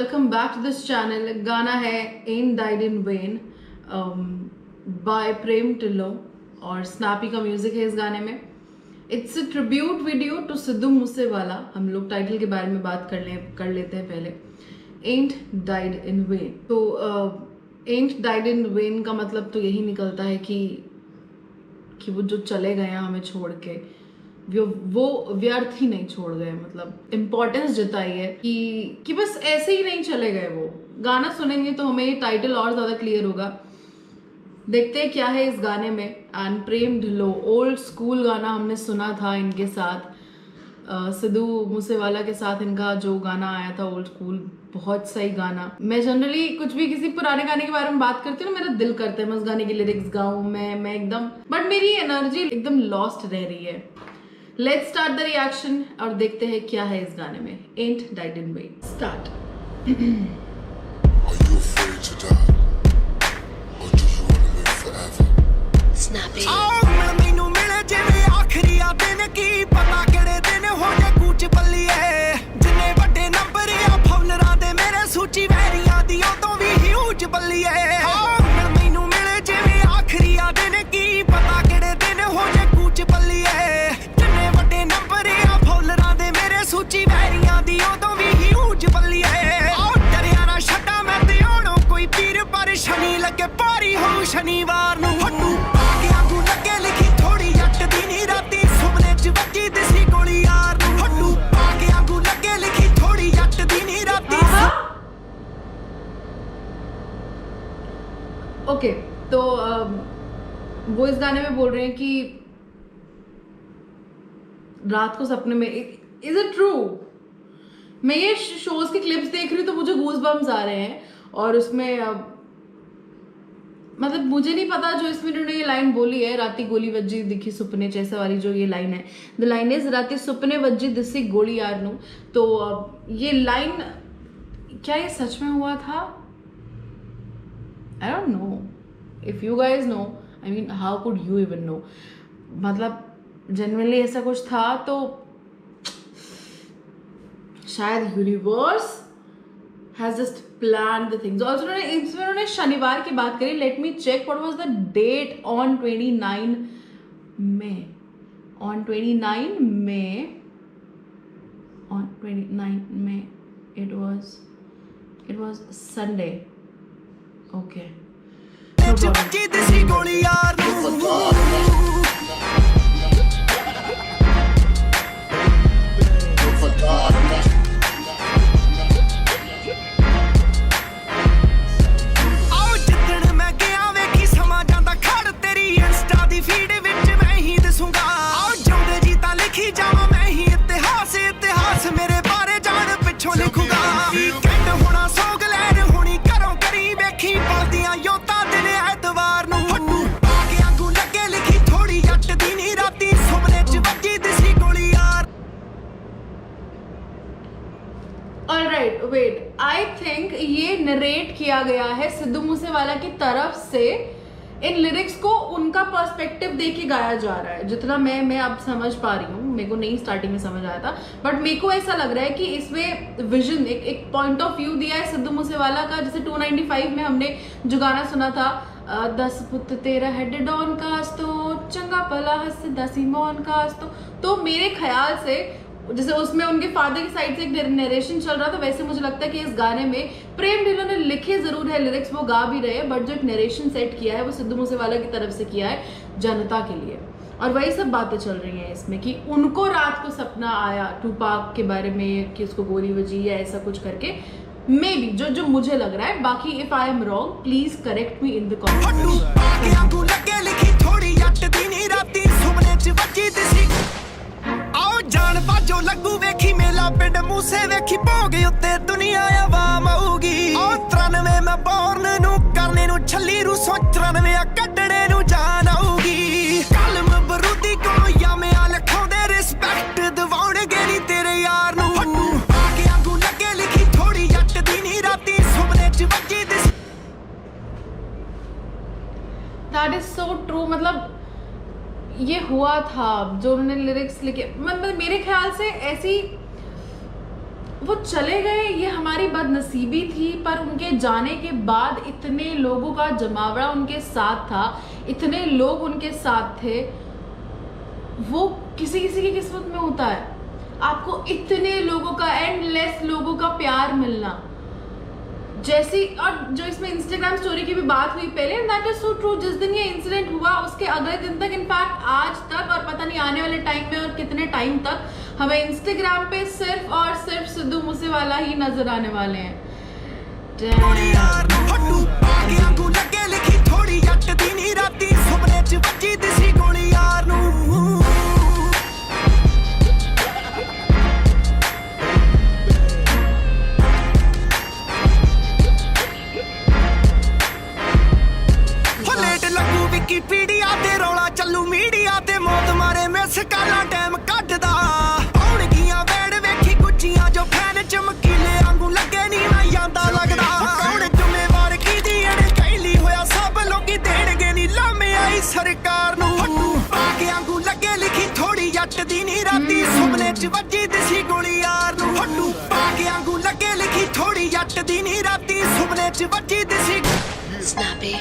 Welcome back to this channel. गाना है and died in vain by Prem Dhillon और Snappy का म्यूजिक है इस गाने में। It's a tribute video to Sidhu Moosewala. हम लोग टाइटल के बारे में बात कर लेते हैं पहले। एंट डाइड इन वेन, तो एंट डाइड इन वेन का मतलब तो यही निकलता है कि वो जो चले गए हमें छोड़ के, वो व्यर्थ ही नहीं छोड़ गए, मतलब इम्पोर्टेंस जताई है कि बस ऐसे ही नहीं चले गए। वो गाना सुनेंगे तो हमें ये टाइटल और ज्यादा क्लियर होगा। देखते हैं क्या है इस गाने में। And Prem Dhillon, old school गाना हमने सुना था इनके साथ, सिद्धू मूसेवाला के साथ इनका जो गाना आया था ओल्ड स्कूल, बहुत सही गाना। मैं जनरली कुछ भी किसी पुराने गाने के बारे में बात करती हूँ ना, मेरा दिल करता है मैं उस गाने की लिरिक्स गाऊं, मैं एकदम, बट मेरी एनर्जी एकदम लॉस्ट रह रही है। लेट्स स्टार्ट द रिएक्शन और देखते हैं क्या है इस गाने में। Ant died in vain, start. Snappy. ਮੈਨੂੰ ਮਿਲੇ ਜਿਵੇਂ ਆਖਰੀ ਆ ਦਿਨ ਕੀ ਪਤਾ ਕਿਹੜੇ ਦਿਨ ਹੋ ਜਾ ਕੂਚ ਬੱਲੀਏ ਜਿੰਨੇ ਵੱਡੇ ਨੰਬਰ ਆ ਫਾਉਲਰਾਂ ਦੇ ਮੇਰੇ ਸੂਚੀ ਵੈਰੀਆਂ ਦੀ ਉਦੋਂ ਵੀ ਹਿਊਜ ਬੱਲੀਏ ਮੈਨੂੰ ਮਿਲੇ ਜਿਵੇਂ ਆਖਰੀ ਆ ਦਿਨ ਕੀ ਪਤਾ ਕਿਹੜੇ ਦਿਨ ਹੋ ਜਾ ਕੂਚ ਬੱਲੀਏ ਜਿੰਨੇ ਵੱਡੇ ਨੰਬਰ ਆ ਫਾਉਲਰਾਂ ਦੇ ਮੇਰੇ ਸੂਚੀ ਵੈਰੀਆਂ ਦੀ ਉਦੋਂ ਵੀ ਹਿਊਜ ਬੱਲੀਏ ਡਰਿਆ ਨਾ ਛੱਡਾ ਮੈਂ ਤੇ ਆਉਣੋਂ ਕੋਈ ਪੀਰ ਪਰ ਸ਼ਨੀ ਲੱਗੇ ਭਾਰੀ ਹੋ ਸ਼ਨੀਵਾਰ ਨੂੰ ਹੱਟੂ ओके, तो वो इस गाने में बोल रहे हैं कि रात को सपने में, इज इट ट्रू? मैं ये शोज के क्लिप्स देख रही हूँ तो मुझे गूज बम्स आ रहे हैं, और उसमें मतलब मुझे नहीं पता जो इसमें उन्होंने ये लाइन बोली है, राती गोली वज्जी दिखी सुपने जैसा वाली जो ये लाइन है, द लाइन इज राती सुपने वज्जी दिसी गोली यार नू। तो ये लाइन क्या ये सच में हुआ था? I don't know. If you guys know, I mean, how could you even know? मतलब genuinely ऐसा कुछ था तो शायद universe has just planned the things. Also इसमें उन्होंने शनिवार की बात करी। Let me check what was the date on 29 May. On 29 May. On 29 May. It was Sunday. Okay. ਬੱਜੀ ਦਿਸੀ ਗੋਲੀ ਯਾਰ ਨੂੰ ਆਓ ਜਿੱਦਣ ਮੈਂ ਗਿਆ ਵੇਖੀ ਸਮਾਂ ਜਾਂਦਾ ਖੜ ਤੇਰੀ ਇੰਸਟਾ ਦੀ ਫੀਡ ਵਿੱਚ ਮੈਂ ਹੀ ਦਸੂੰਗਾ। ਆਓ ਜਿਉਂਦੇ ਜੀ ਤਾਂ ਲਿਖੀ ਜਾਵਾਂ ਮੈਂ ਹੀ ਇਤਿਹਾਸ ਮੇਰੇ ਬਾਰੇ ਜਾਣ ਪਿੱਛੋਂ ਲਿਖੂਗਾ। ਵੀਕਐਂਡ ਹੋਣਾ ਸੋਗ ਲੈਣ ਹੋਣੀ ਘਰੋਂ ਕਰੀ ਵੇਖੀ ਪਲਦੀਆਂ ਯੋਤਾ Alright, wait. I think ये नरेट किया गया है सिद्धू मूसेवाला की तरफ से। इन लिरिक्स को उनका पर्सपेक्टिव दे के गाया जा रहा है, जितना मैं अब समझ पा रही हूँ। मेरे को नहीं स्टार्टिंग में समझ आया था, बट मेरे को ऐसा लग रहा है कि इसमें विजन, एक पॉइंट ऑफ व्यू दिया है सिद्धू मूसेवाला का। जैसे 295 में हमने जो गाना सुना था, 10 फुट तेरा हेड डॉन कास तो चंगा भला हंस दसी मौन कास तो मेरे ख्याल से जैसे उसमें उनके फादर की साइड से एक नरेशन चल रहा था, वैसे मुझे लगता है कि इस गाने में प्रेम ढिल्लों ने लिखे जरूर है लिरिक्स, वो गा भी रहे हैं, बट जो एक नरेशन सेट किया है वो सिद्धू मूसेवाला की तरफ से किया है जनता के लिए। और वही सब बातें चल रही हैं इसमें कि उनको रात को सपना आया टूपाक के बारे में कि उसको गोली वजी या ऐसा कुछ करके, मे बी जो मुझे लग रहा है। बाकी if I am wrong please correct me in the ਜਾਨ ਬਾਜੋ ਲੱਗੂ ਵੇਖੀ ਮੇਲਾ ਪਿੰਡ ਮੂਸੇ ਵੇਖੀ ਭੋਗ ਉੱਤੇ ਦੁਨੀਆ ਆਵਾਮ ਆਊਗੀ। ਉਹ 93 ਮੈਂ ਬੌਰਨ ਨੂੰ ਕਰਨੇ ਨੂੰ ਛੱਲੀ ਰੂਸੋਂ 94 ਆ ਕੱਢਣੇ ਨੂੰ ਜਾਨ ਆਊਗੀ। ਕਲਮ ਬਰੂਦੀ ਕੋਲੋਂ ਯਾਮਿਆਂ ਲਿਖਾਉਂਦੇ ਰਿਸਪੈਕਟ ਦਿਵਾਉਣਗੇ ਨਹੀਂ ਤੇਰੇ ਯਾਰ ਨੂੰ। ਹੱਟੂ ਆ ਕੇ ਆਗੂ ਲੱਗੇ ਲਿਖੀ ਥੋੜੀ ਜੱਟ ਦੀ ਨਹੀਂ ਰਾਤੀ ਸੁਪਨੇ ਚ ਵੱਜੀ ਦਿਸ। That is so true. मतलब ये हुआ था जो उन्होंने लिरिक्स लिखे, मतलब मेरे ख्याल से ऐसी वो चले गए, ये हमारी बदनसीबी थी, पर उनके जाने के बाद इतने लोगों का जमावड़ा उनके साथ था, इतने लोग उनके साथ थे। वो किसी किसी की किस्मत में होता है, आपको इतने लोगों का, एंडलेस लोगों का प्यार मिलना। जैसी, और जो इसमें इंस्टाग्राम स्टोरी की भी बात हुई पहले, दैट इज सो ट्रू। जिस दिन ये इंसिडेंट हुआ उसके अगले दिन तक, इनफैक्ट आज तक और पता नहीं आने वाले टाइम में और कितने टाइम तक, हमें इंस्टाग्राम पे सिर्फ और सिर्फ सिद्धू मूसेवाला ही नजर आने वाले हैं। ਪੀੜੀਆਂ ਤੇ ਰੌਲਾ ਚੱਲੂ ਮੀਡੀਆ ਤੇ ਮੌਤ ਮਾਰੇ ਮਿਸ ਕਾਲਾ ਟਾਈਮ ਕੱਢਦਾ ਆਉਣਗੀਆਂ ਵੈੜ ਵੇਖੀ ਗੁੱਜੀਆਂ ਜੋ ਫੈਨ ਚਮਕੀਲੇ ਵਾਂਗੂ ਲੱਗੇ ਨਹੀਂ ਮੈਂ ਜਾਂਦਾ ਲੱਗਦਾ ਕੌਣ ਜ਼ਿੰਮੇਵਾਰ ਕੀਦੀ ਇਹਨੇ ਕਹਿਲੀ ਹੋਇਆ ਸਭ ਲੋਕੀ ਦੇਣਗੇ ਨਹੀਂ ਲਾਮੇ ਆਈ ਸਰਕਾਰ ਨੂੰ ਪਾਗੇ ਵਾਂਗੂ ਲੱਗੇ ਲਿਖੀ ਥੋੜੀ ਜੱਟ ਦੀ ਨਹੀਂ ਰਾਤੀ ਸੁਪਨੇ 'ਚ ਵੱਜੀ ਦਿਸੀ ਗੋਲੀ ਯਾਰ ਨੂੰ ਹੱਟੂ ਪਾਗੇ ਵਾਂਗੂ ਲੱਗੇ ਲਿਖੀ ਥੋੜੀ ਜੱਟ ਦੀ ਨਹੀਂ ਰਾਤੀ ਸੁਪਨੇ 'ਚ ਵੱਜੀ ਦਿਸੀ Snappy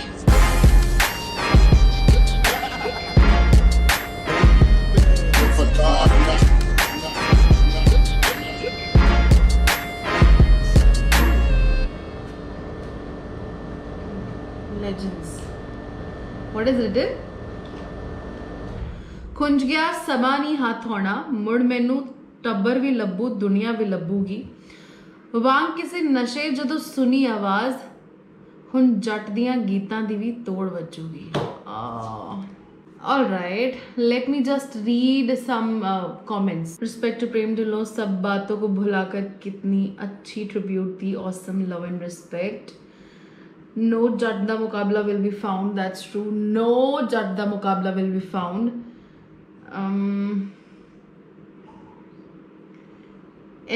Legends. What is it? ਖੁੰਝ ਗਿਆ ਸਮਾਂ ਨਹੀਂ ਹੱਥ ਹੋਣਾ, ਮੁੜ ਮੈਨੂੰ ਟੱਬਰ ਵੀ ਲੱਭੂ, ਦੁਨੀਆ ਵੀ ਲੱਭੂਗੀ। ਵਾਂਗ ਕਿਸੇ ਨਸ਼ੇ ਜਦੋਂ ਸੁਣੀ ਆਵਾਜ਼, ਹੁਣ ਜੱਟ ਦੀਆਂ ਗੀਤਾਂ ਦੀ ਵੀ ਤੋੜ ਵੱਜੂਗੀ। All right, let me just read some comments. Respect to प्रेम ढिल्लों, सब बातों को भुलाकर कितनी अच्छी ट्रिब्यूट थी, awesome love and respect. No जट दा मुकाबला will be found, that's true. No जट दा मुकाबला will be found.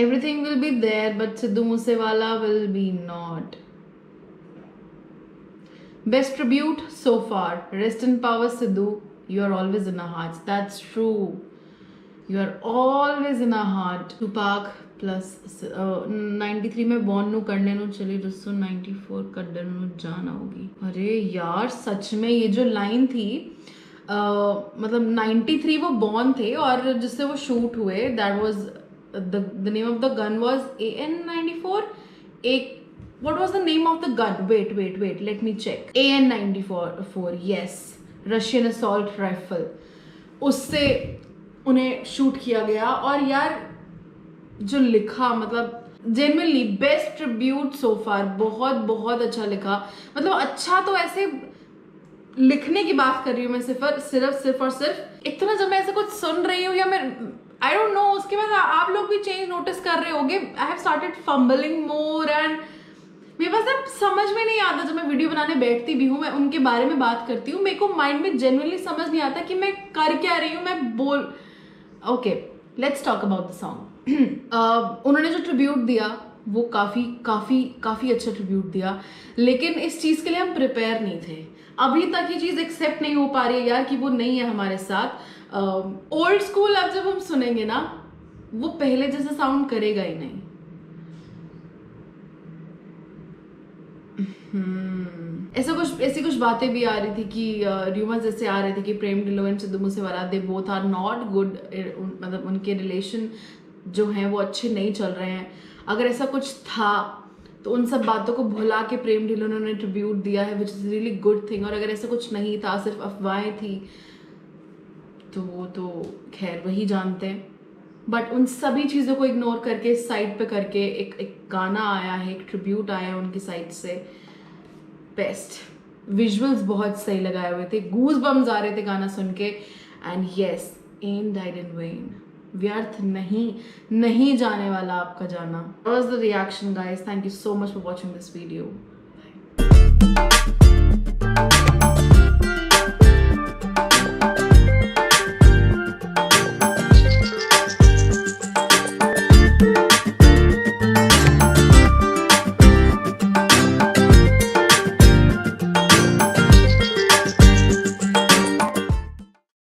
Everything will be there, but Sidhu Moosewala will be not. Best tribute so far. Rest in power, Sidhu. You are always in our hearts. That's true. You are always in our heart. Tupac plus 93 में born नु करने नु चली दोस्तों 94 कड्डर नु जान आओगी। अरे यार सच में ये जो लाइन थी, मतलब 93 वो बॉर्न थे और जिससे वो शूट हुए, that was the name of the gun was AN-94। एक what was the name of the gun? Wait, let me check. AN-94, yes, Russian assault rifle, उससे उन्हें शूट किया गया। और यार जो लिखा, मतलब जेन्युइनली बेस्ट ट्रिब्यूट सो फार, बहुत बहुत अच्छा लिखा। मतलब अच्छा तो ऐसे लिखने की बात कर रही हूँ मैं, सिर्फ और सिर्फ इतना, जब मैं ऐसे कुछ सुन रही हूँ या मैं आई डोंट नो, उसके बाद आप लोग भी चेंज नोटिस कर रहे होगे। I have started fumbling more and मेरे पास अब समझ में नहीं आता, जब मैं वीडियो बनाने बैठती भी हूँ, मैं उनके बारे में बात करती हूँ, मेरे को माइंड में जेन्युइनली समझ नहीं आता कि मैं कर क्या रही हूँ, मैं बोल। Okay, let's talk about the song. उन्होंने जो ट्रिब्यूट दिया वो काफ़ी अच्छा ट्रिब्यूट दिया, लेकिन इस चीज़ के लिए हम प्रिपेयर नहीं थे। अभी तक ये चीज़ एक्सेप्ट नहीं हो पा रही है यार कि वो नहीं है हमारे साथ। ओल्ड स्कूल अब जब हम सुनेंगे ना, वो पहले जैसा साउंड करेगा ही नहीं। ऐसी कुछ बातें भी आ रही थी कि र्यूमर्स जैसे आ रहे थे कि Prem Dhillon and Sidhu Moosewala, they both are not good, मतलब उनके रिलेशन जो हैं वो अच्छे नहीं चल रहे हैं। अगर ऐसा कुछ था तो उन सब बातों को भुला के प्रेम ढिल्लों ने उन्हें ट्रिब्यूट दिया है, which is really good thing. और अगर ऐसा कुछ नहीं था, सिर्फ अफवाहें थी, तो वो तो खैर वही जानते हैं। बट उन सभी चीज़ों को इग्नोर करके, साइड पे करके एक गाना आया है, एक ट्रिब्यूट आया है उनकी साइड से। बेस्ट विजुअल्स बहुत सही लगाए हुए थे, गूज बम्स आ रहे थे गाना सुन के। And yes, and died in vain, व्यर्थ नहीं जाने वाला आपका जाना। That was the reaction guys. Thank you so much for watching this video. Bye.